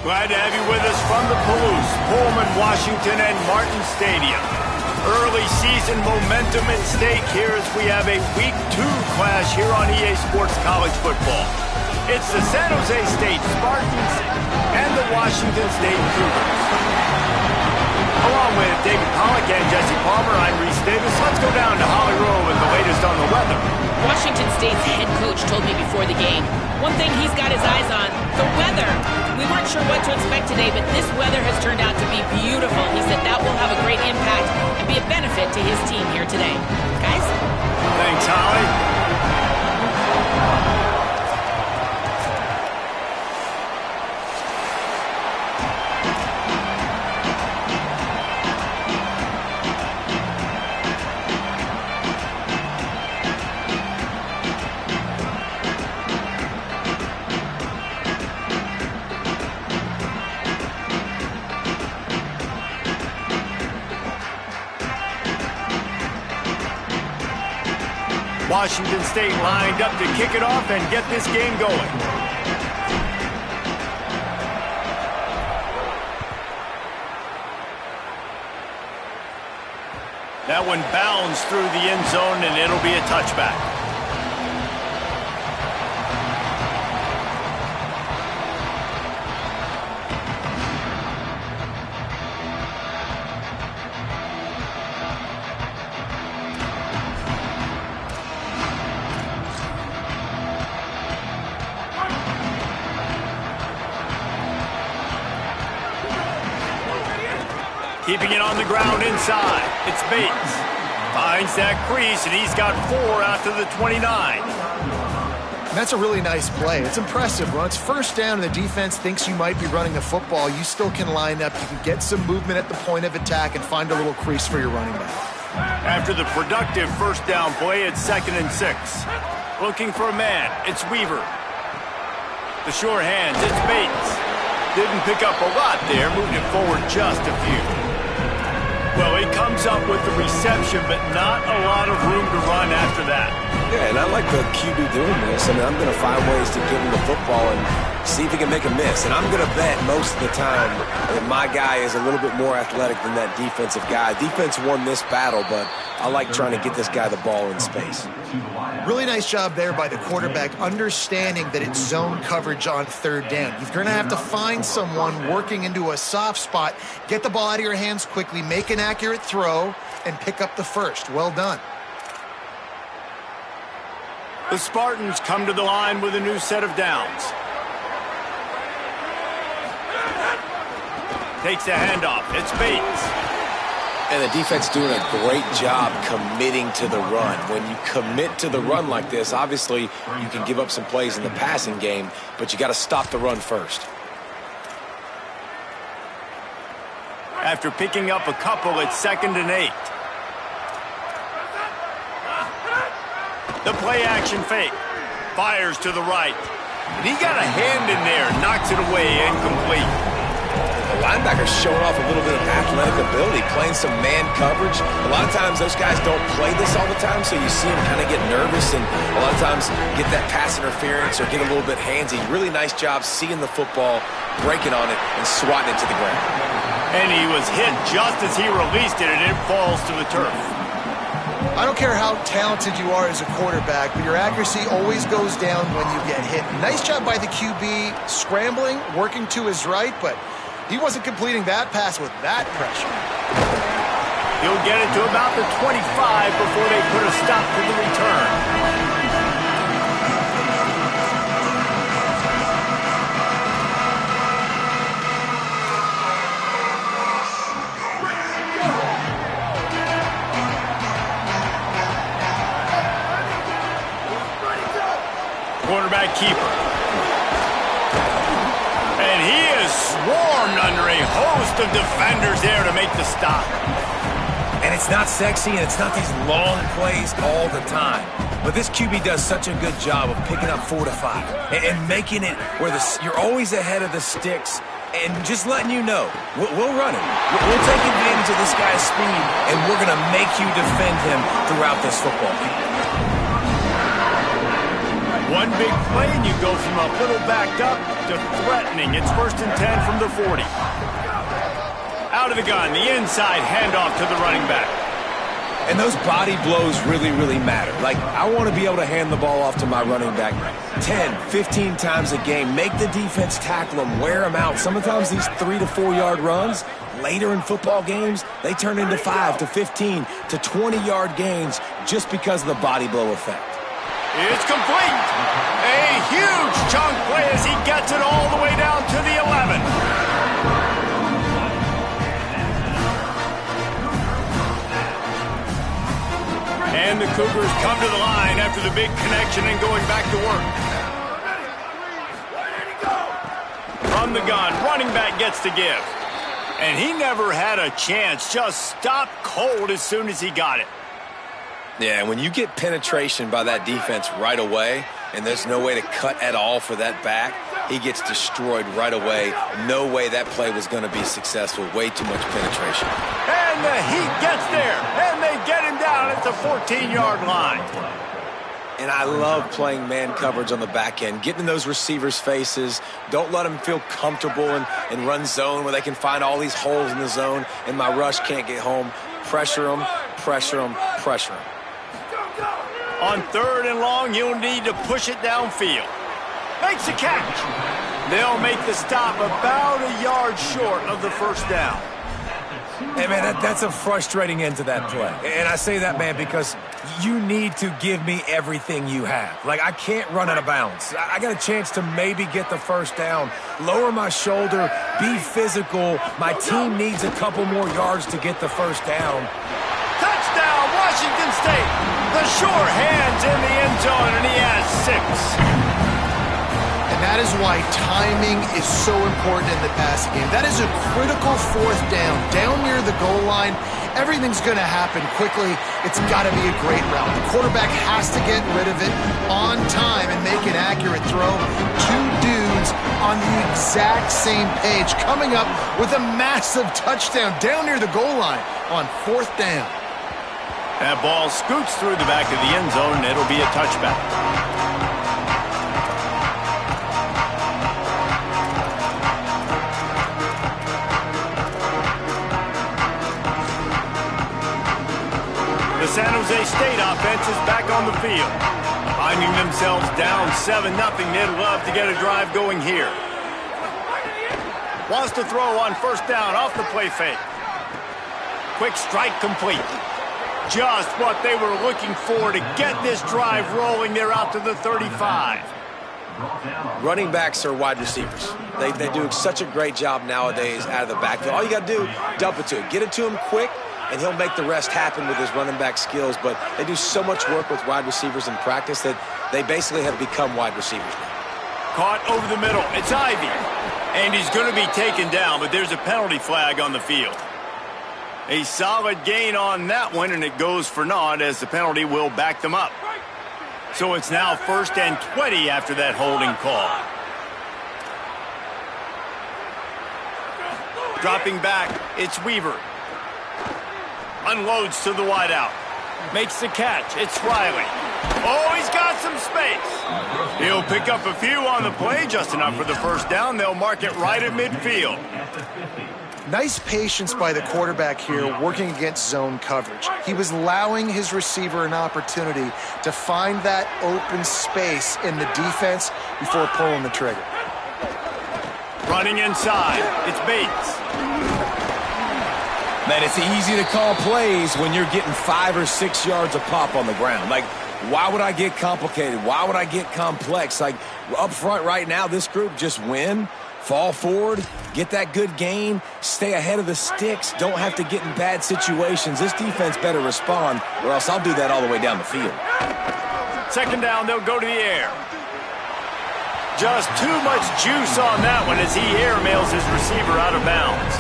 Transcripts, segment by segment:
Glad to have you with us from the Palouse, Pullman, Washington, and Martin Stadium. Early season momentum at stake here as we have a Week 2 clash here on EA Sports College Football. It's the San Jose State Spartans and the Washington State Cougars. Along with David Pollack and Jesse Palmer, I'm Reese Davis. Let's go down to Holly Rowe with the latest on the weather. Washington State's head coach told me before the game, one thing he's got his eyes on, the weather. We weren't sure what to expect today, but this weather has turned out to be beautiful. He said that will have a great impact and be a benefit to his team here today. Guys? Thanks, Holly. Washington State lined up to kick it off and get this game going. That one bounds through the end zone, and it'll be a touchback. Keeping it on the ground inside. It's Bates. Finds that crease, and he's got 4 after the 29. And that's a really nice play. It's impressive. When it's first down and the defense thinks you might be running the football, you still can line up. You can get some movement at the point of attack and find a little crease for your running back. After the productive first down play, it's 2nd and 6. Looking for a man. It's Weaver. The sure hands. It's Bates. Didn't pick up a lot there. Moved it forward just a few. Well, he comes up with the reception, but not a lot of room to run after that. Yeah, and I like the QB doing this. I mean, I'm going to find ways to give him the football and see if he can make a miss. And I'm going to bet most of the time that my guy is a little bit more athletic than that defensive guy. Defense won this battle, but I like trying to get this guy the ball in space. Really nice job there by the quarterback, understanding that it's zone coverage on 3rd down. You're going to have to find someone working into a soft spot, get the ball out of your hands quickly, make an accurate throw, and pick up the first. Well done. The Spartans come to the line with a new set of downs. Takes a handoff. It's Bates. And the defense doing a great job committing to the run. When you commit to the run like this, obviously you can give up some plays in the passing game, but you got to stop the run first. After picking up a couple, it's 2nd and 8. The play action fake. Fires to the right. And he got a hand in there. Knocks it away. Incomplete. The linebacker's showing off a little bit of athletic ability, playing some man coverage. A lot of times those guys don't play this all the time, so you see them kind of get nervous and a lot of times get that pass interference or get a little bit handsy. Really nice job seeing the football, breaking on it, and swatting it to the ground. And he was hit just as he released it, and it falls to the turf. I don't care how talented you are as a quarterback, but your accuracy always goes down when you get hit. Nice job by the QB scrambling, working to his right, but he wasn't completing that pass with that pressure. He'll get it to about the 25 before they put a stop to the return. Quarterback keeper. And he is swarmed under a host of defenders there to make the stop. And it's not sexy, and it's not these long plays all the time. But this QB does such a good job of picking up 4 to 5 and making it where you're always ahead of the sticks and just letting you know, we'll run him. We'll take advantage of this guy's speed, and we're going to make you defend him throughout this football game. One big play and you go from a little backed up to threatening. It's 1st and 10 from the 40. Out of the gun, the inside handoff to the running back. And those body blows really, really matter. Like, I want to be able to hand the ball off to my running back 10, 15 times a game. Make the defense tackle them, wear them out. Sometimes these 3 to 4 yard runs, later in football games, they turn into 5 to 15 to 20 yard gains just because of the body blow effect. It's complete. A huge chunk play as he gets it all the way down to the 11. And the Cougars come to the line after the big connection and going back to work. From the gun, running back gets to give. And he never had a chance, just stopped cold as soon as he got it. Yeah, when you get penetration by that defense right away, and there's no way to cut at all for that back, he gets destroyed right away. No way that play was going to be successful. Way too much penetration. And the Heat gets there, and they get him down at the 14-yard line. And I love playing man coverage on the back end, getting in those receivers' faces. Don't let them feel comfortable and run zone where they can find all these holes in the zone, and my rush can't get home. Pressure them, pressure them, pressure them. On 3rd and long, you'll need to push it downfield. Makes a catch. They'll make the stop about a yard short of the 1st down. Hey, man, that's a frustrating end to that play. And I say that, man, because you need to give me everything you have. Like, I can't run out of bounds. I got a chance to maybe get the 1st down, lower my shoulder, be physical. My team needs a couple more yards to get the 1st down. Touchdown, Washington State. The sure hands in the end zone, and he has 6. And that is why timing is so important in the passing game. That is a critical 4th down. Down near the goal line, everything's going to happen quickly. It's got to be a great route. The quarterback has to get rid of it on time and make an accurate throw. 2 dudes on the exact same page, coming up with a massive touchdown down near the goal line on 4th down. That ball scoots through the back of the end zone, and it'll be a touchback. The San Jose State offense is back on the field. Finding themselves down 7-0, they'd love to get a drive going here. Wants to throw on 1st down off the play fake. Quick strike complete. Just what they were looking for to get this drive rolling. They're out to the 35. Running backs are wide receivers. They do such a great job nowadays out of the backfield. All you got to do, dump it to him. Get it to him quick, and he'll make the rest happen with his running back skills. But they do so much work with wide receivers in practice that they basically have become wide receivers now. Caught over the middle. It's Ivy. And he's going to be taken down, but there's a penalty flag on the field. A solid gain on that one, and it goes for naught as the penalty will back them up. So it's now 1st and 20 after that holding call. Dropping back, it's Weaver. Unloads to the wideout. Makes the catch. It's Riley. Oh, he's got some space. He'll pick up a few on the play, just enough for the 1st down. They'll mark it right at midfield. Nice patience by the quarterback here working against zone coverage. He was allowing his receiver an opportunity to find that open space in the defense before pulling the trigger. Running inside, it's Bates. Man, it's easy to call plays when you're getting 5 or 6 yards a pop on the ground. Like, why would I get complicated? Why would I get complex? Like, up front right now, this group just win. Fall forward, get that good gain, stay ahead of the sticks, don't have to get in bad situations. This defense better respond, or else I'll do that all the way down the field. 2nd down, they'll go to the air. Just too much juice on that one as he airmails his receiver out of bounds.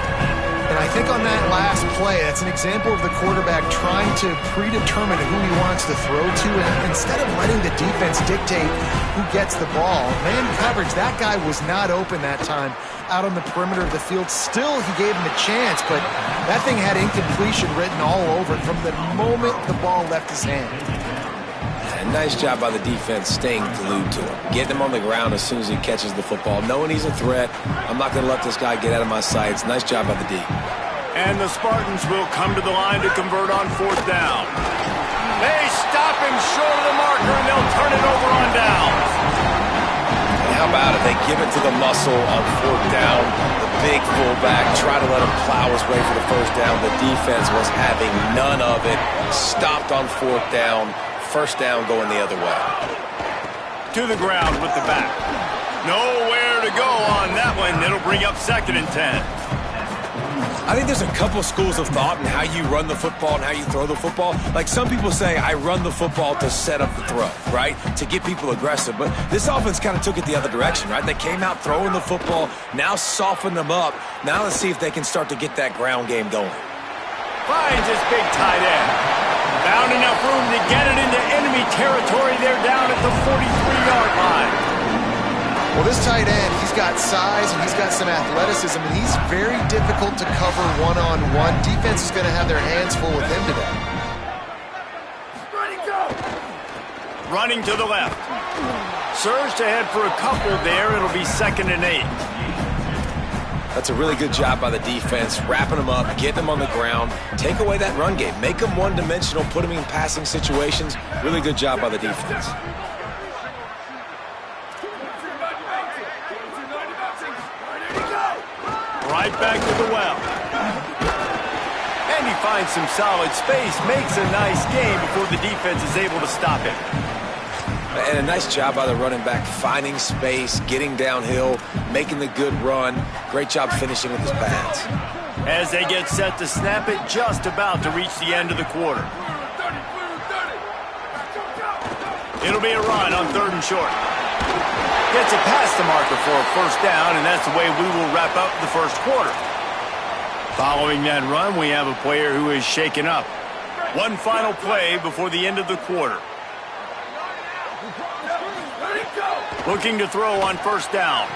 And I think on that last play, that's an example of the quarterback trying to predetermine who he wants to throw to, and instead of letting the defense dictate who gets the ball, man coverage, that guy was not open that time out on the perimeter of the field. Still, he gave him a chance, but that thing had incompletion written all over it from the moment the ball left his hand. And nice job by the defense staying glued to him. Getting him on the ground as soon as he catches the football. Knowing he's a threat, I'm not going to let this guy get out of my sights. Nice job by the D. And the Spartans will come to the line to convert on 4th down. They stop him short of the marker, and they'll turn it over on downs. And how about it? They give it to the muscle on 4th down. The big fullback, try to let him plow his way for the 1st down. The defense was having none of it. Stopped on 4th down. 1st down going the other way. To the ground with the back. Nowhere to go on that one. It'll bring up 2nd and 10. I think there's a couple schools of thought in how you run the football and how you throw the football. Like some people say, I run the football to set up the throw, right? To get people aggressive. But this offense kind of took it the other direction, right? They came out throwing the football, now soften them up. Now let's see if they can start to get that ground game going. Finds his big tight end. Found enough room to get it into enemy territory. They're down at the 43-yard line. Well, this tight end, he's got size and he's got some athleticism, and he's very difficult to cover one-on-one. Defense is going to have their hands full with him today. Running to the left. Surged ahead for a couple there. It'll be 2nd and 8. That's a really good job by the defense, wrapping them up, getting them on the ground, take away that run game, make them one-dimensional, put them in passing situations. Really good job by the defense. Right back to the well. And he finds some solid space, makes a nice game before the defense is able to stop him. And a nice job by the running back, finding space, getting downhill, making the good run. Great job finishing with his pads. As they get set to snap it, just about to reach the end of the quarter. It'll be a run on 3rd and short. Gets it past the marker for a 1st down, and that's the way we will wrap up the 1st quarter. Following that run, we have a player who is shaken up. One final play before the end of the quarter. Looking to throw on 1st down.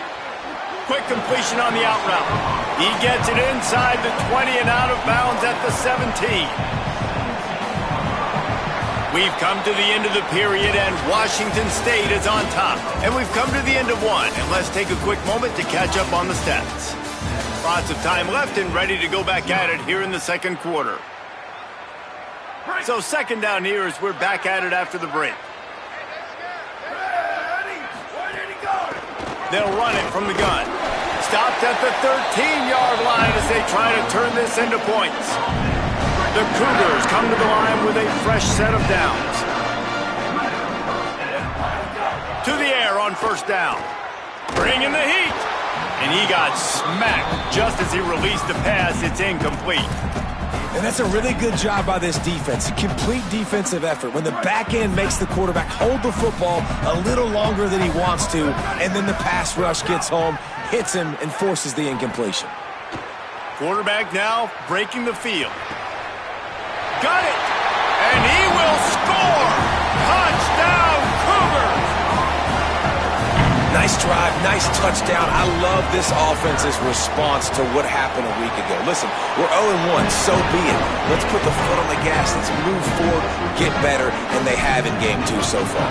Quick completion on the out route. He gets it inside the 20 and out of bounds at the 17. We've come to the end of the period, and Washington State is on top. And we've come to the end of one, and let's take a quick moment to catch up on the stats. Lots of time left and ready to go back at it here in the 2nd quarter. So 2nd down here as we're back at it after the break. They'll run it from the gun. Stopped at the 13-yard line as they try to turn this into points. The Cougars come to the line with a fresh set of downs. To the air on 1st down. Bringing the heat. And he got smacked just as he released the pass. It's incomplete. And that's a really good job by this defense. A complete defensive effort. When the back end makes the quarterback hold the football a little longer than he wants to, and then the pass rush gets home, hits him, and forces the incompletion. Quarterback now breaking the field. Got it! And he will score! Touchdown, Cougars! Nice drive, nice touchdown. I love this offense's response to what happened a week ago. Listen, we're 0-1, so be it. Let's put the foot on the gas. Let's move forward, get better, and they have in game 2 so far.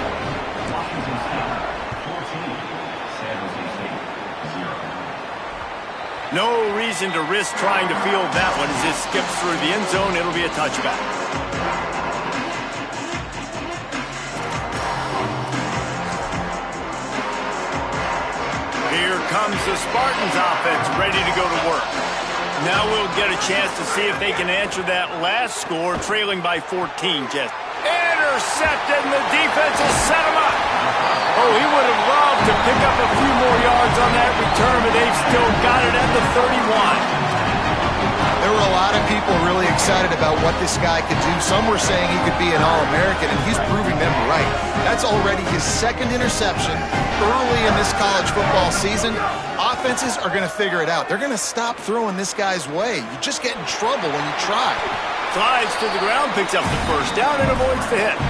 No reason to risk trying to field that one as it skips through the end zone. It'll be a touchback. Here comes the Spartans offense ready to go to work. Now we'll get a chance to see if they can answer that last score, trailing by 14, Jess. Intercepted, and the defense will set him up. Oh, he would have loved to pick up a few more yards on that return, but they've still got it at the 31. There were a lot of people really excited about what this guy could do. Some were saying he could be an All-American, and he's proving them right. That's already his 2nd interception early in this college football season. Offenses are going to figure it out. They're going to stop throwing this guy's way. You just get in trouble when you try. Slides to the ground, picks up the 1st down, and avoids the hit.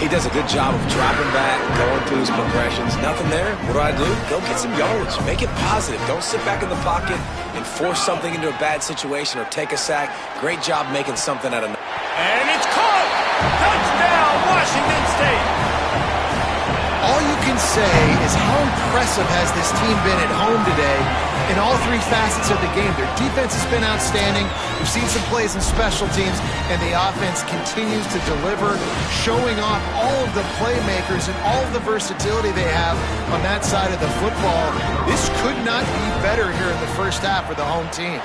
He does a good job of dropping back, going through his progressions. Nothing there. What do? Go get some yardage. Make it positive. Don't sit back in the pocket and force something into a bad situation or take a sack. Great job making something out of it. And it's caught! Touchdown, Washington State! say is how impressive has this team been at home today in all three facets of the game. Their defense has been outstanding. We've seen some plays in special teams, and the offense continues to deliver, showing off all of the playmakers and all of the versatility they have on that side of the football. This could not be better here in the first half for the home team.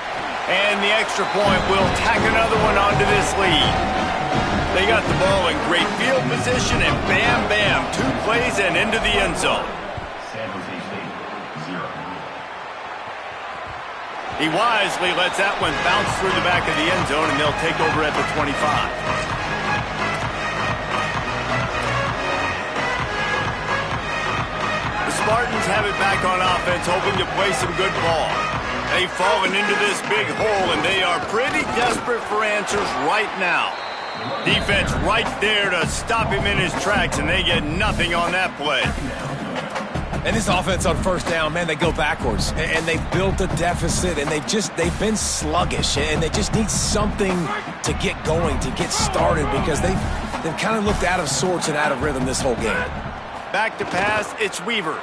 And the extra point will tack another one onto this lead. They got the ball in great field position, and bam, bam, 2 plays and into the end zone. He wisely lets that one bounce through the back of the end zone, and they'll take over at the 25. The Spartans have it back on offense, hoping to play some good ball. They've fallen into this big hole, and they are pretty desperate for answers right now. Defense right there to stop him in his tracks, and they get nothing on that play. And this offense on first down, man, they go backwards. And they've built a deficit, and they've been sluggish. And they just need something to get going, to get started, because they've kind of looked out of sorts and out of rhythm this whole game. Back to pass, it's Weaver.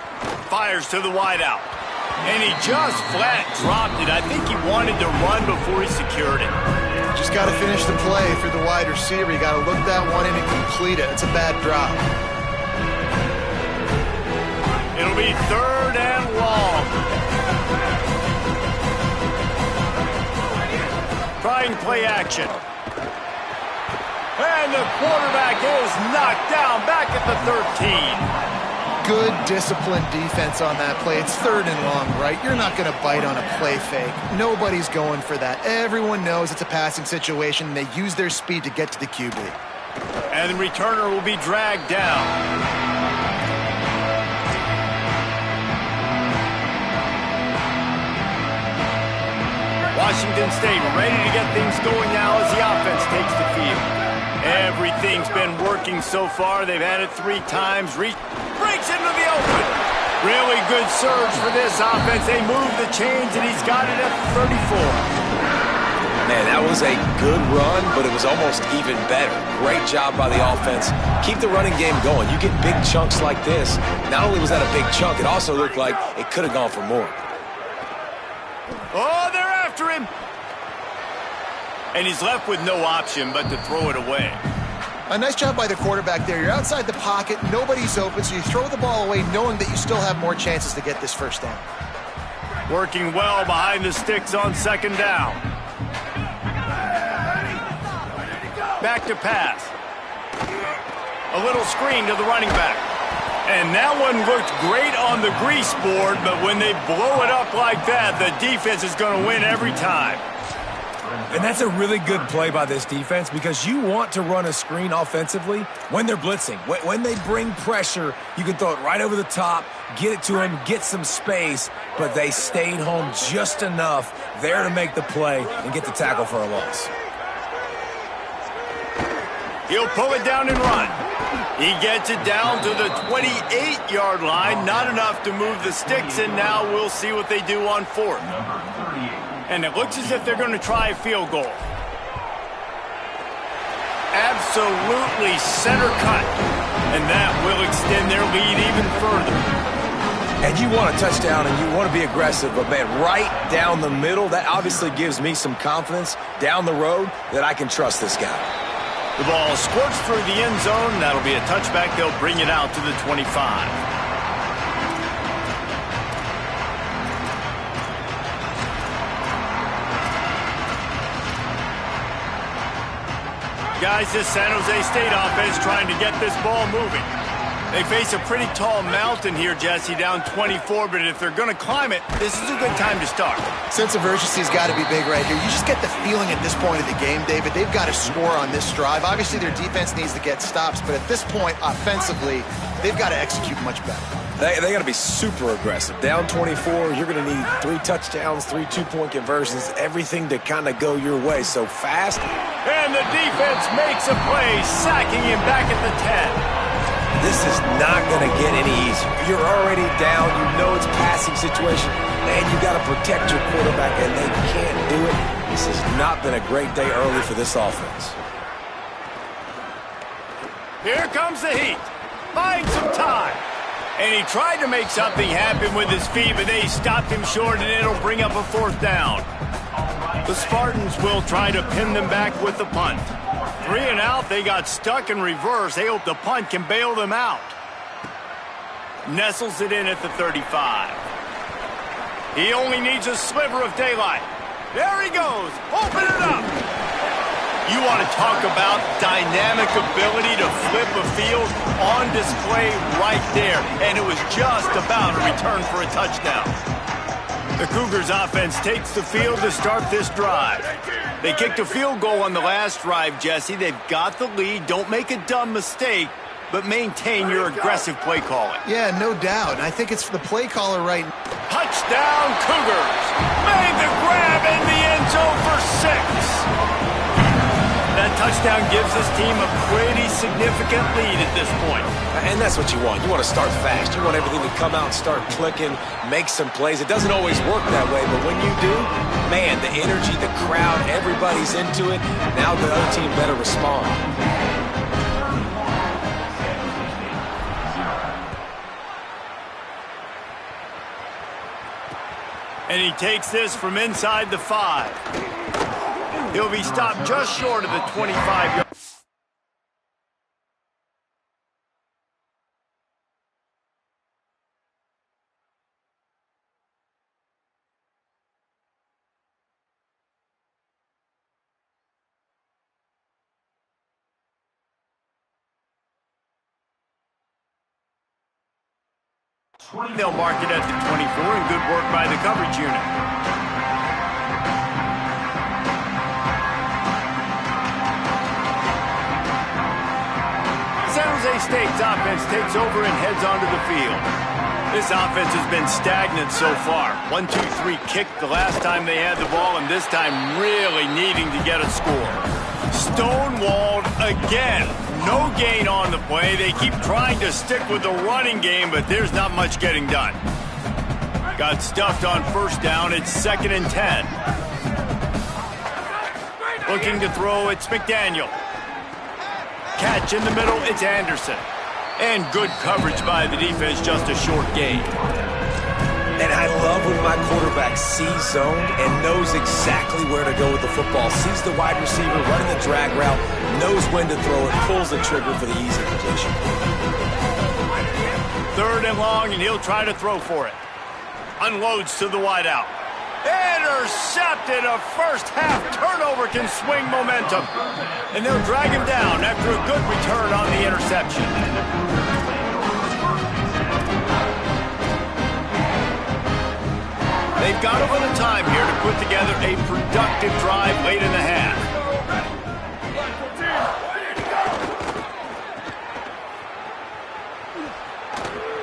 Fires to the wideout. And he just flat dropped it. I think he wanted to run before he secured it. Just got to finish the play for the wide receiver. You got to look that one in and complete it. It's a bad drop. It'll be 3rd and long. Trying play action. And the quarterback is knocked down back at the 13. Good disciplined defense on that play. It's 3rd and long, right? You're not going to bite on a play fake. Nobody's going for that. Everyone knows it's a passing situation, and they use their speed to get to the QB. And the returner will be dragged down. Washington State ready to get things going now as the offense takes the field. Everything's been working so far. They've had it 3 times. Breaks into the open. Really good surge for this offense. They move the chains, and he's got it at 34. Man, that was a good run, but it was almost even better. Great job by the offense. Keep the running game going. You get big chunks like this. Not only was that a big chunk, it also looked like it could have gone for more. Oh, they're after him. And he's left with no option but to throw it away. A nice job by the quarterback there. You're outside the pocket, nobody's open, so you throw the ball away knowing that you still have more chances to get this first down. Working well behind the sticks on 2nd down. Back to pass. A little screen to the running back. And that one looked great on the grease board, but when they blow it up like that, the defense is going to win every time. And that's a really good play by this defense, because you want to run a screen offensively when they're blitzing. When they bring pressure, you can throw it right over the top, get it to them, get some space, but they stayed home just enough there to make the play and get the tackle for a loss. He'll pull it down and run. He gets it down to the 28-yard line. Not enough to move the sticks, and now we'll see what they do on 4th. And it looks as if they're going to try a field goal. Absolutely center cut. And that will extend their lead even further. And you want a touchdown and you want to be aggressive, but man, right down the middle, that obviously gives me some confidence down the road that I can trust this guy. The ball squirts through the end zone. That'll be a touchback. They'll bring it out to the 25. Guys, this San Jose State offense trying to get this ball moving. They face a pretty tall mountain here, Jesse, down 24, but if they're going to climb it, this is a good time to start. Sense of urgency's got to be big right here. You just get the feeling at this point of the game, David, they've got to score on this drive. Obviously, their defense needs to get stops, but at this point, offensively, they've got to execute much better. They got to be super aggressive. Down 24, you're going to need 3 touchdowns, 3 two-point conversions, everything to kind of go your way. So fast. And the defense makes a play, sacking him back at the 10. This is not going to get any easier. You're already down. You know it's a passing situation, and you got to protect your quarterback, and they can't do it. This has not been a great day early for this offense. Here comes the heat. Buying some time. And he tried to make something happen with his feet, but they stopped him short, and it'll bring up a 4th down. The Spartans will try to pin them back with the punt. 3 and out, they got stuck in reverse. They hope the punt can bail them out. Nestles it in at the 35. He only needs a sliver of daylight. There he goes. Open it up. You want to talk about dynamic ability to flip a field on display right there. And it was just about a return for a touchdown. The Cougars offense takes the field to start this drive. They kicked a field goal on the last drive, Jesse. They've got the lead. Don't make a dumb mistake, but maintain your aggressive play calling. Yeah, no doubt. And I think it's the play caller right now. Touchdown, Cougars. Made the grab in the end zone for 6. That touchdown gives this team a pretty significant lead at this point. And that's what you want. You want to start fast. You want everything to come out and start clicking, make some plays. It doesn't always work that way, but when you do, man, the energy, the crowd, everybody's into it. Now the other team better respond. And he takes this from inside the 5. He'll be stopped just short of the 25-yard. They'll mark it at the 24, and good work by the coverage unit. San Jose State's offense takes over and heads onto the field. This offense has been stagnant so far. 1-2-3 kick the last time they had the ball, and this time really needing to get a score. Stonewalled again. No gain on the play. They keep trying to stick with the running game, but there's not much getting done. Got stuffed on 1st down. It's 2nd and 10. Looking to throw, it's McDaniel. Catch in the middle, it's Anderson. And good coverage by the defense, just a short gain. And I love when my quarterback sees zone and knows exactly where to go with the football. Sees the wide receiver running the drag route, knows when to throw it, pulls the trigger for the easy completion. 3rd and long, and he'll try to throw for it. Unloads to the wideout. Intercepted. A first-half turnover can swing momentum. And they'll drag him down after a good return on the interception. They've got a little time here to put together a productive drive late in the half.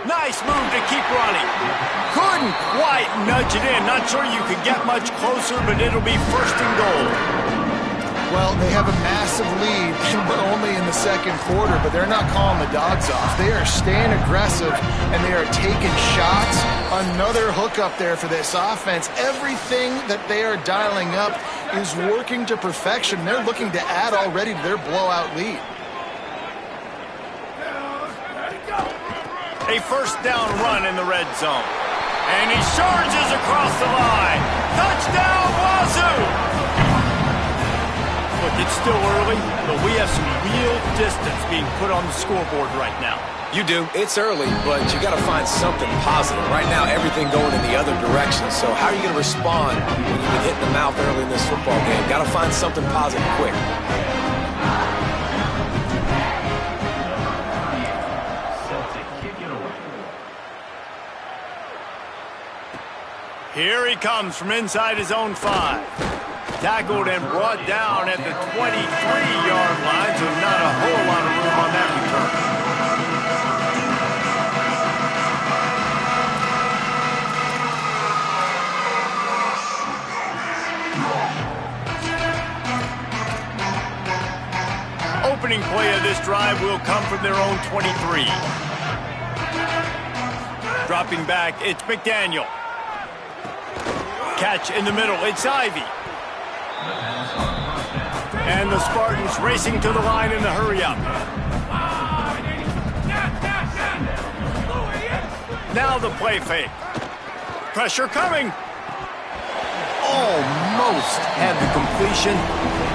Nice move to keep running. Couldn't quite nudge it in. Not sure you could get much closer, but it'll be 1st and goal. Well, they have a massive lead, but only in the 2nd quarter, but they're not calling the dogs off. They are staying aggressive, and they are taking shots. Another hook up there for this offense. Everything that they are dialing up is working to perfection. They're looking to add already to their blowout lead. A 1st down run in the red zone. And he surges across the line. Touchdown, Wazoo! Look, it's still early, but we have some real distance being put on the scoreboard right now. You do. It's early, but you got to find something positive. Right now, everything going in the other direction. So how are you going to respond when you've been hitting the mouth early in this football game? Got to find something positive quick. Here he comes from inside his own 5. Tackled and brought down at the 23-yard line, so not a whole lot of room on that return. Opening play of this drive will come from their own 23. Dropping back, it's McDaniel. Catch in the middle, it's Ivy. And the Spartans racing to the line in the hurry-up. Now the play fake. Pressure coming. Almost had the completion.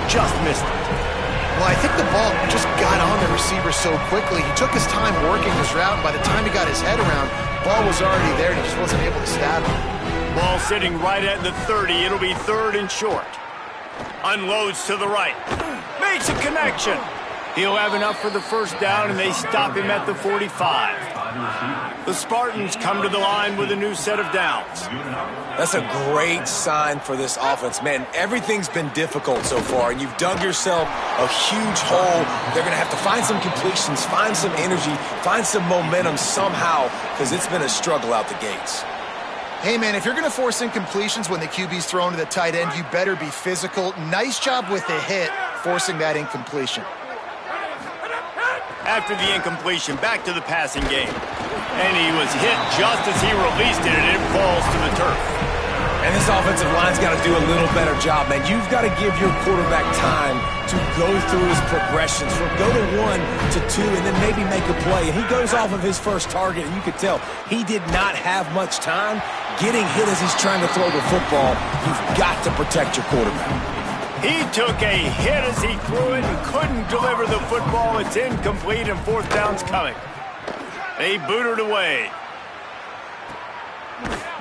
Just missed it. Well, I think the ball just got on the receiver so quickly. He took his time working his route, and by the time he got his head around, the ball was already there, and he just wasn't able to stab him. Ball sitting right at the 30. It'll be 3rd and short. Unloads to the right. Makes a connection. He'll have enough for the first down, and they stop him at the 45. The Spartans come to the line with a new set of downs. That's a great sign for this offense. Man, everything's been difficult so far, and you've dug yourself a huge hole. They're going to have to find some completions, find some energy, find some momentum somehow, because it's been a struggle out the gates. Hey, man, if you're going to force incompletions when the QB's thrown to the tight end, you better be physical. Nice job with the hit, forcing that incompletion. After the incompletion, back to the passing game. And he was hit just as he released it, and it falls to the turf. And this offensive line's got to do a little better job, man. You've got to give your quarterback time to go through his progressions, from go to 1 to 2, and then maybe make a play. And he goes off of his first target, and you could tell he did not have much time getting hit as he's trying to throw the football. You've got to protect your quarterback. He took a hit as he threw it and couldn't deliver the football. It's incomplete, and 4th down's coming. They boot it away.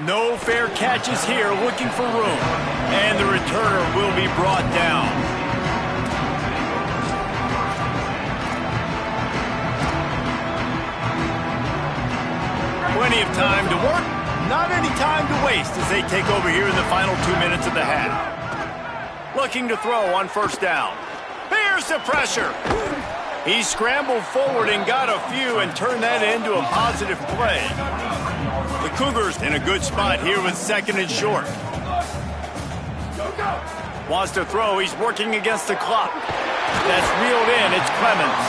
No fair catches here, looking for room. And the returner will be brought down. Plenty of time to work, not any time to waste as they take over here in the final 2 minutes of the half. Looking to throw on 1st down. Here's the pressure. He scrambled forward and got a few and turned that into a positive play. The Cougars in a good spot here with 2nd and short. Wants to throw. He's working against the clock. That's reeled in. It's Clemens.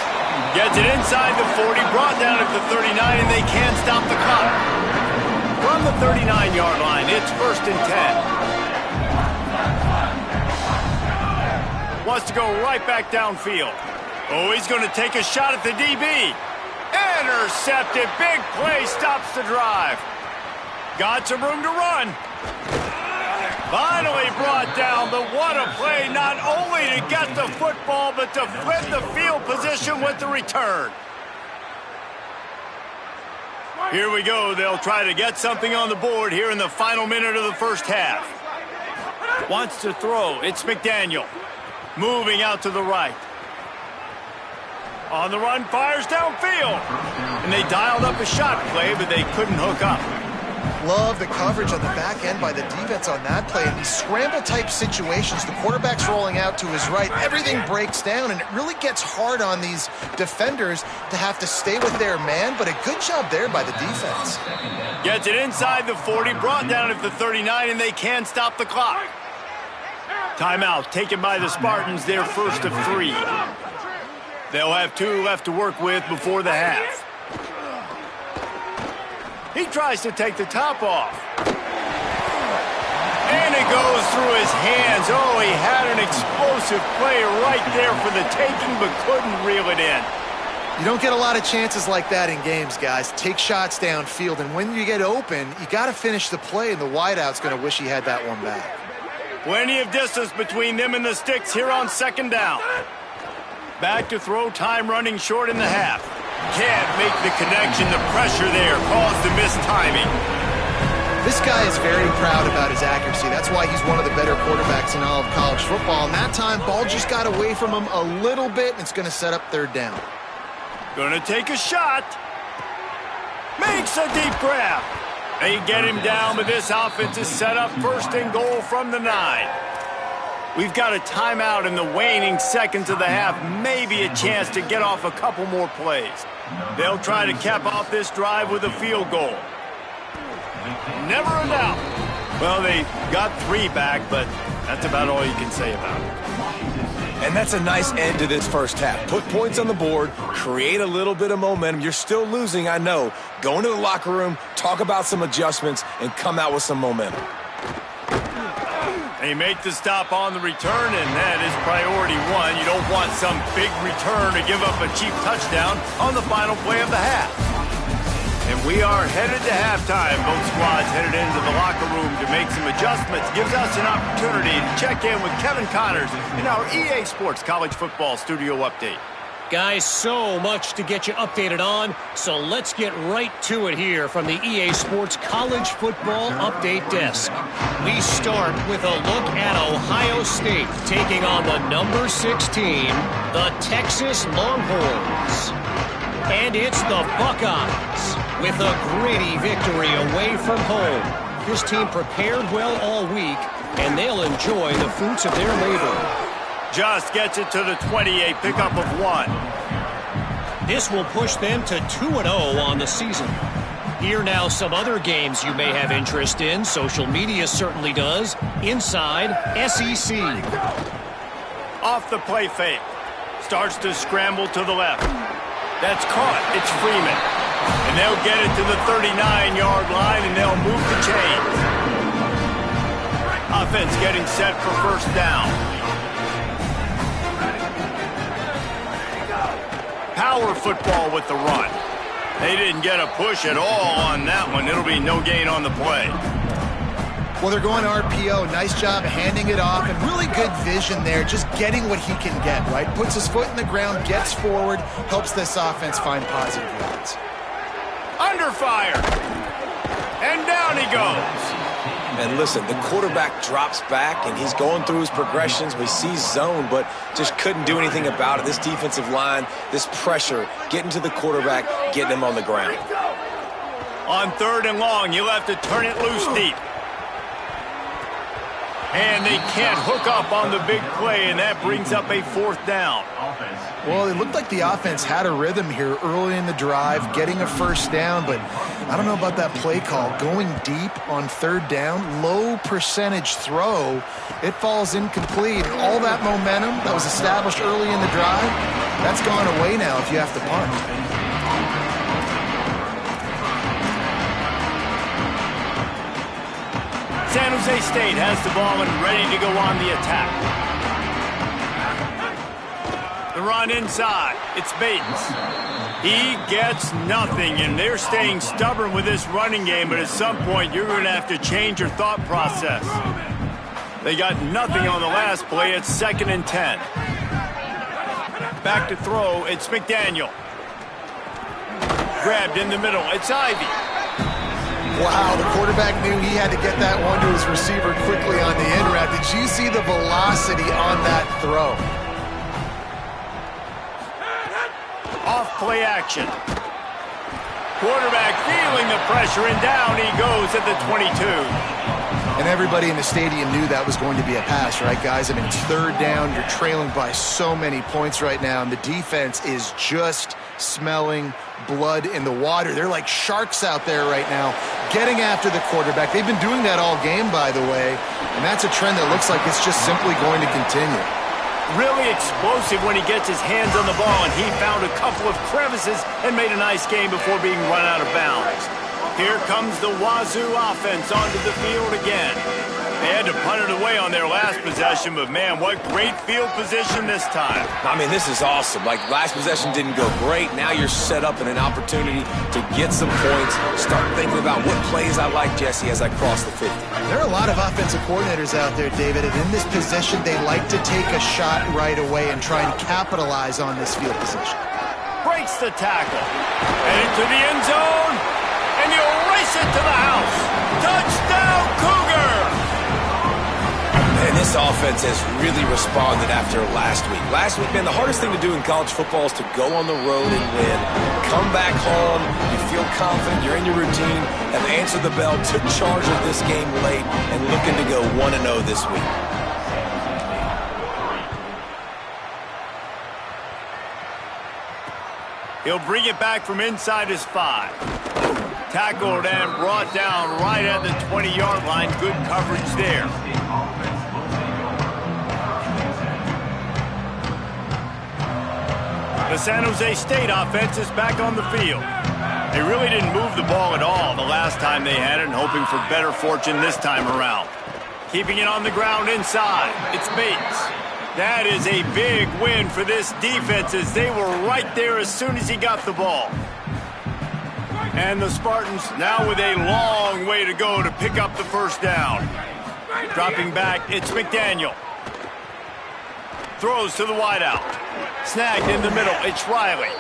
Gets it inside the 40, brought down at the 39, and they can't stop the clock. From the 39-yard line, it's 1st and 10. Wants to go right back downfield. Oh, he's going to take a shot at the DB. Intercepted. Big play stops the drive. Got some room to run. Finally brought down, but what a play, not only to get the football, but to flip the field position with the return. Here we go. They'll try to get something on the board here in the final minute of the first half. Wants to throw. It's McDaniel. Moving out to the right. On the run, fires downfield. And they dialed up a shot play, but they couldn't hook up. Love the coverage on the back end by the defense on that play. In these scramble-type situations, the quarterback's rolling out to his right. Everything breaks down, and it really gets hard on these defenders to have to stay with their man, but a good job there by the defense. Gets it inside the 40, brought down at the 39, and they can't stop the clock. Timeout taken by the Spartans, their first of 3. They'll have 2 left to work with before the half. He tries to take the top off. And it goes through his hands. Oh, he had an explosive play right there for the taking, but couldn't reel it in. You don't get a lot of chances like that in games, guys. Take shots downfield, and when you get open, you got to finish the play, and the wideout's going to wish he had that one back. Plenty of distance between them and the sticks here on 2nd down. Back to throw, time running short in the half. Can't make the connection. The pressure there caused the missed timing. This guy is very proud about his accuracy. That's why he's one of the better quarterbacks in all of college football. And that time, ball just got away from him a little bit, and it's going to set up 3rd down. Gonna take a shot. Makes a deep grab. They get him down, but this offense is set up 1st and goal from the 9. We've got a timeout in the waning seconds of the half. Maybe a chance to get off a couple more plays. They'll try to cap off this drive with a field goal. Never a doubt. Well, they got 3 back, but that's about all you can say about it. And that's a nice end to this first half. Put points on the board, create a little bit of momentum. You're still losing, I know. Go into the locker room, talk about some adjustments, and come out with some momentum. They make the stop on the return, and that is priority 1. You don't want some big return to give up a cheap touchdown on the final play of the half. And we are headed to halftime. Both squads headed into the locker room to make some adjustments. Gives us an opportunity to check in with Kevin Connors in our EA Sports College Football Studio Update. Guys, so much to get you updated on, so let's get right to it here from the EA Sports College Football Update Desk. We start with a look at Ohio State taking on the number 16, the Texas Longhorns. And it's the Buckeyes with a gritty victory away from home. This team prepared well all week, and they'll enjoy the fruits of their labor. Just gets it to the 28, pickup of 1. This will push them to 2-0 on the season. Here now some other games you may have interest in. Social media certainly does. Inside SEC. Off the play fake. Starts to scramble to the left. That's caught. It's Freeman. And they'll get it to the 39-yard line, and they'll move the chains. Offense getting set for first down. Power football with the run. They didn't get a push at all on that one. It'll be no gain on the play. Well, they're going RPO. Nice job handing it off, and really good vision there, just getting what he can get, right? Puts his foot in the ground, gets forward, helps this offense find positive yards. Under fire. And down he goes. And listen, the quarterback drops back, and he's going through his progressions. We see zone, but just couldn't do anything about it. This defensive line, this pressure, getting to the quarterback, getting him on the ground. On 3rd and long, you'll have to turn it loose deep. And they can't hook up on the big play, and that brings up a 4th down. Well, it looked like the offense had a rhythm here early in the drive, getting a first down, but I don't know about that play call. Going deep on 3rd down, low percentage throw, it falls incomplete. All that momentum that was established early in the drive, that's gone away now if you have to punt. San Jose State has the ball and ready to go on the attack. The run inside. It's Bates. He gets nothing, and they're staying stubborn with this running game, but at some point you're going to have to change your thought process. They got nothing on the last play. It's 2nd and 10. Back to throw. It's McDaniel. Grabbed in the middle. It's Ivy. Wow, the quarterback knew he had to get that one to his receiver quickly on the in route. Did you see the velocity on that throw? Off play action. Quarterback feeling the pressure, and down he goes at the 22. And everybody in the stadium knew that was going to be a pass, right, guys? I mean, it's 3rd down. You're trailing by so many points right now, and the defense is just smelling blood in the water. They're like sharks out there right now, getting after the quarterback. They've been doing that all game, by the way, and that's a trend that looks like it's just simply going to continue. Really explosive when he gets his hands on the ball, and he found a couple of crevices and made a nice game before being run out of bounds. Here comes the Wazoo offense onto the field again. They had to punt it away on their last possession, but man, what great field position this time. I mean, this is awesome. Like, last possession didn't go great. Now you're set up in an opportunity to get some points. Start thinking about what plays I like, Jesse, as I cross the 50. There are a lot of offensive coordinators out there, David, and in this position, they like to take a shot right away and try and capitalize on this field position. Breaks the tackle. And into the end zone. And you'll race it to the house. Touchdown, Cougar! And this offense has really responded after last week. Last week, man, the hardest thing to do in college football is to go on the road and win. Come back home, you feel confident, you're in your routine, have answered the bell, took charge of this game late, and looking to go 1-0 this week. He'll bring it back from inside his 5. Tackled and brought down right at the 20-yard line. Good coverage there. The San Jose State offense is back on the field. They really didn't move the ball at all the last time they had it, and hoping for better fortune this time around. Keeping it on the ground inside. It's Bates. That is a big win for this defense, as they were right there as soon as he got the ball. And the Spartans now with a long way to go to pick up the first down. Dropping back, it's McDaniel. Throws to the wideout. Snagged in the middle, it's Riley.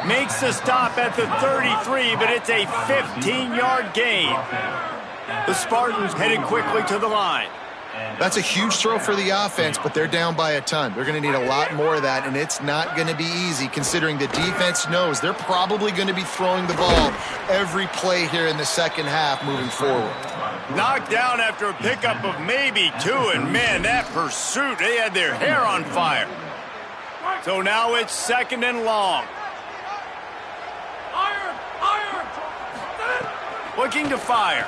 Makes the stop at the 33, but it's a 15-yard gain. The Spartans headed quickly to the line. That's a huge throw for the offense, but they're down by a ton. They're going to need a lot more of that, and it's not going to be easy considering the defense knows they're probably going to be throwing the ball every play here in the second half moving forward. Knocked down after a pickup of maybe 2, and man, that pursuit, they had their hair on fire. So now it's 2nd and long. Looking to fire.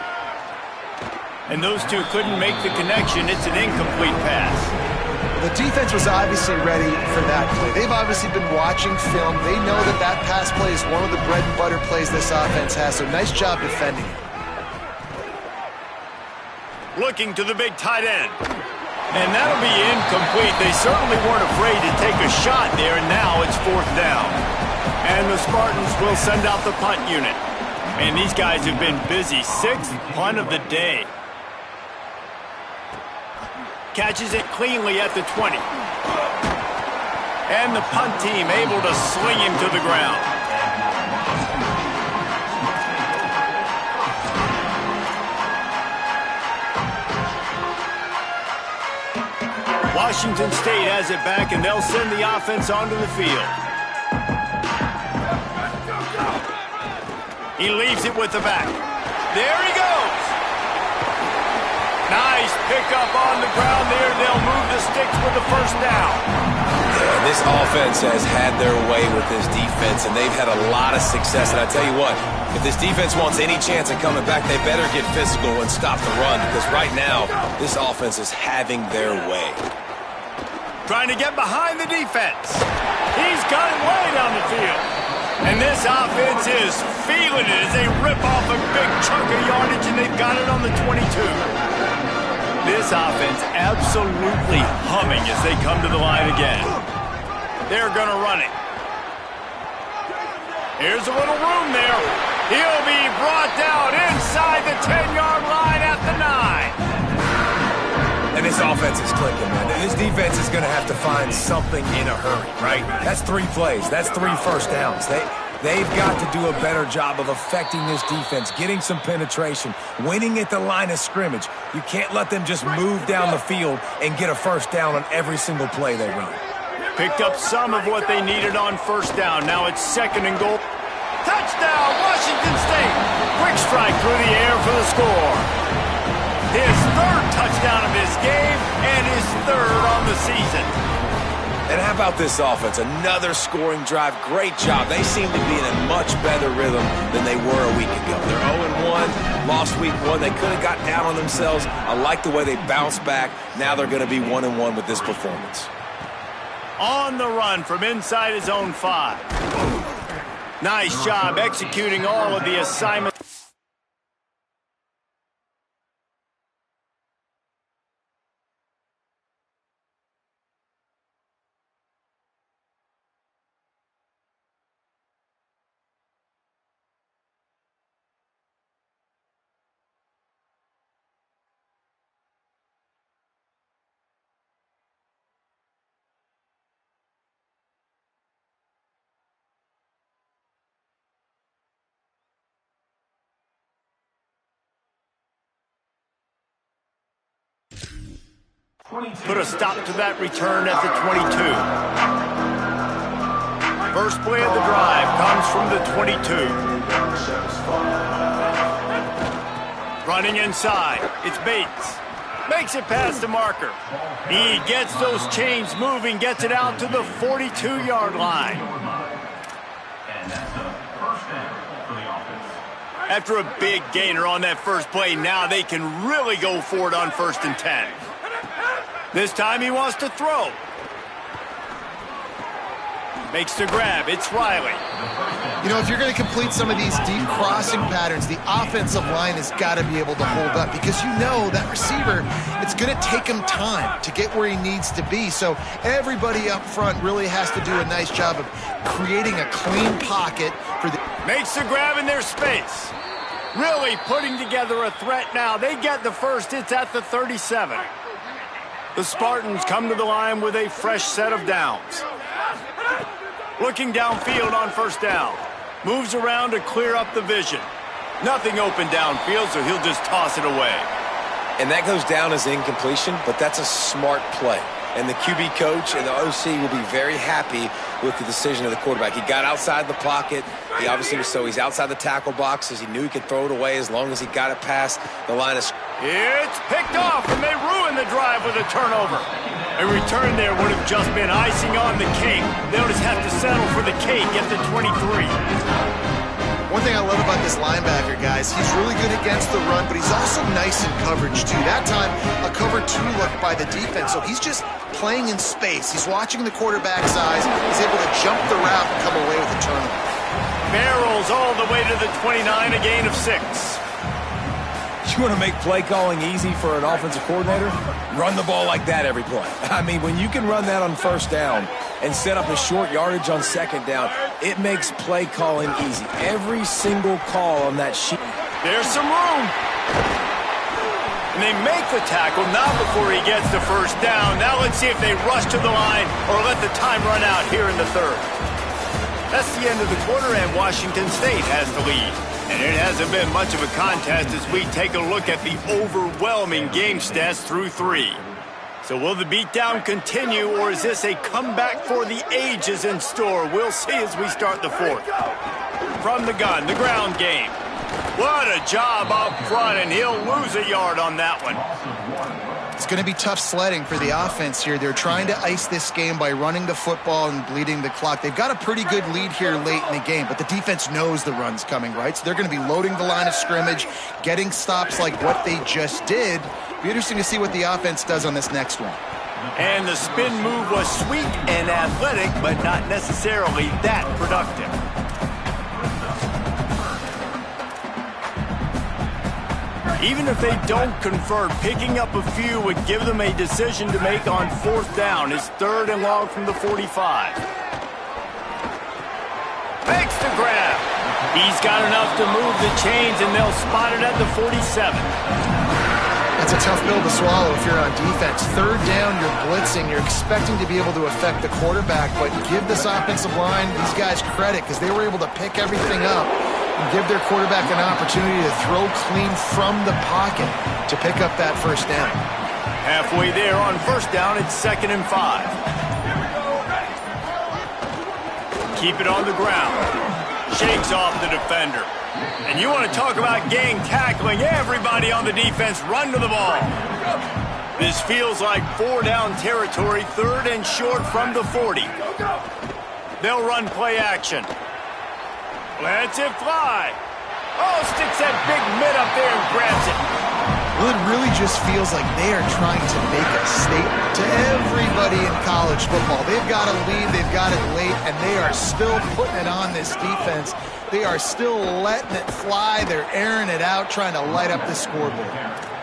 And those two couldn't make the connection. It's an incomplete pass. The defense was obviously ready for that play. They've obviously been watching film. They know that that pass play is one of the bread and butter plays this offense has, so nice job defending it. Looking to the big tight end. And that'll be incomplete. They certainly weren't afraid to take a shot there, and now it's 4th down. And the Spartans will send out the punt unit. And these guys have been busy. 6th punt of the day. Catches it cleanly at the 20. And the punt team able to sling him to the ground. Washington State has it back, and they'll send the offense onto the field. He leaves it with the back. There he goes. Nice pickup on the ground there. They'll move the sticks with the first down. Yeah, this offense has had their way with this defense, and they've had a lot of success. And I tell you what, if this defense wants any chance of coming back, they better get physical and stop the run, because right now, this offense is having their way. Trying to get behind the defense. He's got it way down the field. And this offense is feeling it as they rip off a big chunk of yardage, and they've got it on the 22. This offense absolutely humming as they come to the line again. They're going to run it. Here's a little room there. He'll be brought down inside the 10-yard line at the 9. And this offense is clicking, man. This defense is going to have to find something in a hurry, right? That's 3 plays. That's 3 first downs. They've got to do a better job of affecting this defense, getting some penetration, winning at the line of scrimmage. You can't let them just move down the field and get a first down on every single play they run. Picked up some of what they needed on first down. Now it's 2nd and goal. Touchdown, Washington State. Quick strike through the air for the score. His 3rd touchdown of this game and his 3rd on the season. And how about this offense? Another scoring drive. Great job. They seem to be in a much better rhythm than they were a week ago. They're 0-1, lost week 1. They could have got down on themselves. I like the way they bounced back. Now they're going to be 1-1 with this performance. On the run from inside his own 5. Nice job executing all of the assignments. Put a stop to that return at the 22. First play of the drive comes from the 22. Running inside, it's Bates. Makes it past the marker. He gets those chains moving, gets it out to the 42-yard line. After a big gainer on that first play, now they can really go for it on 1st and 10. This time he wants to throw. Makes the grab. It's Riley. You know, if you're going to complete some of these deep crossing patterns, the offensive line has got to be able to hold up because you know that receiver, it's going to take him time to get where he needs to be. So everybody up front really has to do a nice job of creating a clean pocket for the... Makes the grab in their space. Really putting together a threat now. They get the first. It's at the 37. The Spartans come to the line with a fresh set of downs. Looking downfield on first down. Moves around to clear up the vision. Nothing open downfield, so he'll just toss it away. And that goes down as incompletion, but that's a smart play. And the QB coach and the OC will be very happy with the decision of the quarterback. He got outside the pocket. He obviously was he's outside the tackle boxes. He knew he could throw it away as long as he got it past the line of... It's picked off, and they ruin the drive with a turnover. A return there would have just been icing on the cake. They'll just have to settle for the cake at the 23. One thing I love about this linebacker, guys, he's really good against the run, but he's also nice in coverage, too. That time, a cover 2 look by the defense, so he's just playing in space. He's watching the quarterback's eyes. He's able to jump the route and come away with a turnover. Barrels all the way to the 29, a gain of 6. You want to make play calling easy for an offensive coordinator? Run the ball like that every play. I mean, when you can run that on first down and set up a short yardage on second down, it makes play calling easy. Every single call on that sheet. There's some room. And they make the tackle, not before he gets the first down. Now let's see if they rush to the line or let the time run out here in the third. That's the end of the quarter, and Washington State has the lead. And it hasn't been much of a contest as we take a look at the overwhelming game stats through 3. So will the beatdown continue, or is this a comeback for the ages in store? We'll see as we start the fourth. From the gun, the ground game. What a job up front, and he'll lose a yard on that one. It's going to be tough sledding for the offense here. They're trying to ice this game by running the football and bleeding the clock. They've got a pretty good lead here late in the game, but the defense knows the run's coming, right? So they're going to be loading the line of scrimmage, getting stops like what they just did. Be interesting to see what the offense does on this next one. And the spin move was sweet and athletic, but not necessarily that productive. Even if they don't convert, picking up a few would give them a decision to make on fourth down. It's 3rd and long from the 45. Makes the grab. He's got enough to move the chains, and they'll spot it at the 47. That's a tough pill to swallow if you're on defense. 3rd down, you're blitzing. You're expecting to be able to affect the quarterback, but give this offensive line, these guys, credit because they were able to pick everything up and give their quarterback an opportunity to throw clean from the pocket to pick up that first down. Halfway there on first down, it's 2nd and 5. Keep it on the ground. Shakes off the defender. And you want to talk about gang tackling, everybody on the defense run to the ball. This feels like 4-down territory, 3rd and short from the 40. They'll run play action. Lets it fly. Oh, sticks that big mid up there and grabs it. Well, it really just feels like they are trying to make a statement to everybody in college football. They've got a lead, they've got it late, and they are still putting it on this defense. They are still letting it fly. They're airing it out, trying to light up the scoreboard.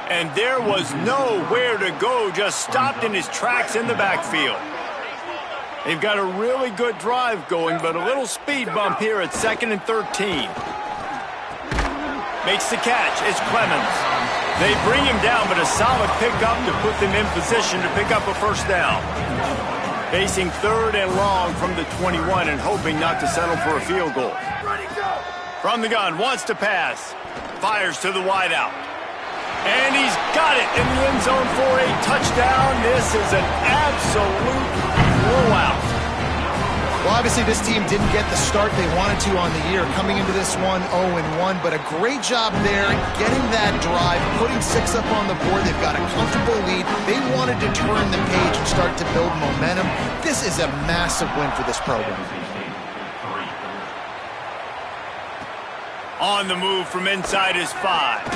And there was nowhere to go, just stopped in his tracks in the backfield. They've got a really good drive going, but a little speed bump here at 2nd and 13. Makes the catch. It's Clemens. They bring him down, but a solid pickup to put them in position to pick up a first down. Facing 3rd and long from the 21 and hoping not to settle for a field goal. From the gun, wants to pass. Fires to the wideout. And he's got it in the end zone for a touchdown. This is an absolute blowout. Well, obviously this team didn't get the start they wanted to on the year, coming into this one 0-1, but a great job there getting that drive, putting 6 up on the board. They've got a comfortable lead. They wanted to turn the page and start to build momentum. This is a massive win for this program. On the move from inside his 5.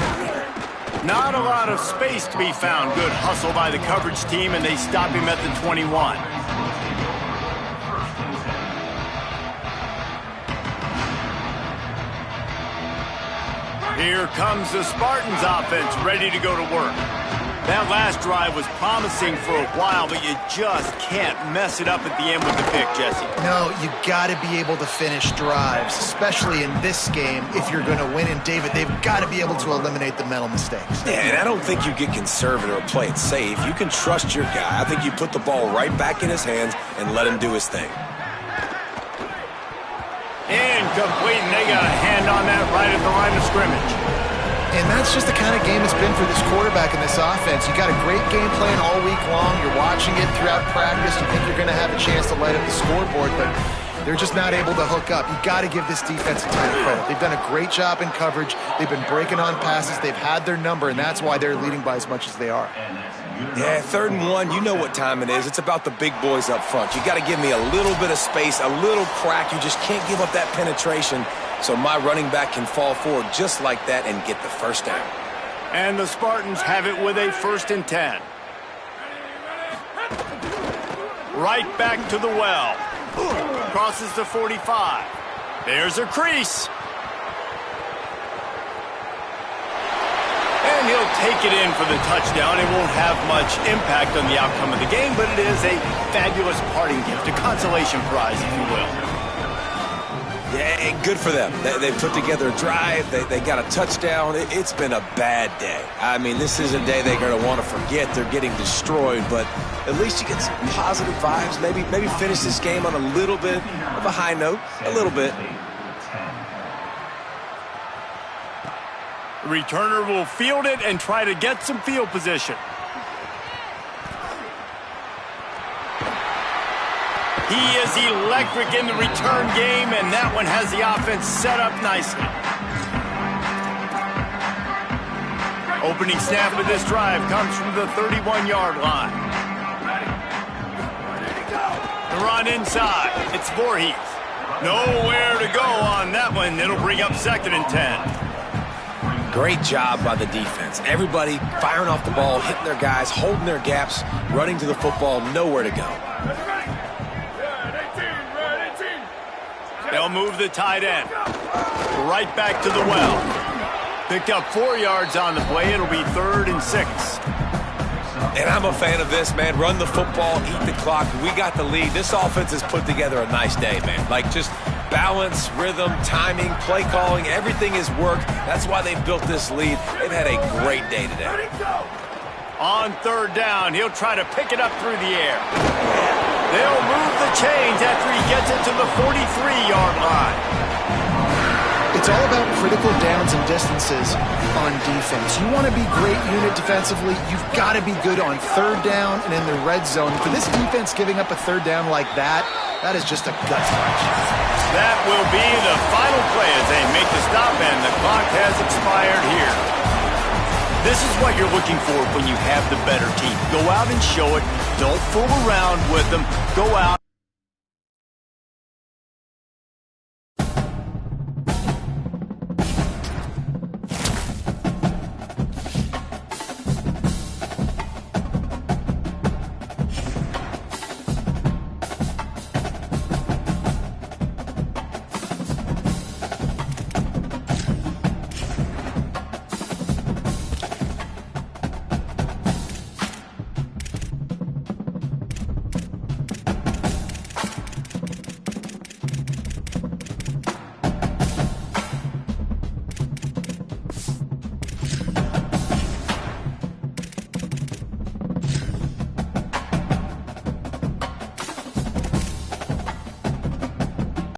Not a lot of space to be found. Good hustle by the coverage team, and they stop him at the 21. Here comes the Spartans offense, ready to go to work. That last drive was promising for a while, but you just can't mess it up at the end with the pick, Jesse. No, you got to be able to finish drives, especially in this game. If you're going to win, and David, they've got to be able to eliminate the mental mistakes. Yeah, and I don't think you get conservative or play it safe. You can trust your guy. I think you put the ball right back in his hands and let him do his thing. Incomplete, and they got a hand on that right at the line of scrimmage. And that's just the kind of game it's been for this quarterback and this offense. You got a great game plan all week long. You're watching it throughout practice. You think you're going to have a chance to light up the scoreboard, but they're just not able to hook up. You got to give this defense a ton of credit. They've done a great job in coverage. They've been breaking on passes. They've had their number, and that's why they're leading by as much as they are. Yeah, 3rd and 1, you know what time it is. It's about the big boys up front. You got to give me a little bit of space, a little crack. You just can't give up that penetration, so my running back can fall forward just like that and get the first down. And the Spartans have it with a 1st and 10. Right back to the well. Crosses the 45. There's a crease. And he'll take it in for the touchdown. It won't have much impact on the outcome of the game, but it is a fabulous parting gift, a consolation prize, if you will. Yeah, good for them. They put together a drive. They got a touchdown. It's been a bad day. I mean, this is a day they're going to want to forget. They're getting destroyed, but at least you get some positive vibes. Maybe finish this game on a little bit of a high note, a little bit. The returner will field it and try to get some field position. He is electric in the return game, and that one has the offense set up nicely. Opening snap of this drive comes from the 31-yard line. The run inside. It's Voorhees. Nowhere to go on that one. It'll bring up 2nd and 10. Great job by the defense. Everybody firing off the ball, hitting their guys, holding their gaps, running to the football, nowhere to go. They'll move the tight end. Right back to the well. Picked up 4 yards on the play. It'll be 3rd and 6. And I'm a fan of this, man. Run the football, eat the clock. We got the lead. This offense has put together a nice day, man. Like, just balance, rhythm, timing, play calling, everything is worked. That's why they've built this lead. They've had a great day today. On 3rd down, he'll try to pick it up through the air. They'll move the chains after he gets it to the 43-yard line. It's all about critical downs and distances on defense. You want to be great unit defensively, you've got to be good on 3rd down and in the red zone. For this defense giving up a 3rd down like that is just a gut punch. That will be the final play as they make the stop, and the clock has expired here. This is what you're looking for when you have the better team. Go out and show it. Don't fool around with them. Go out.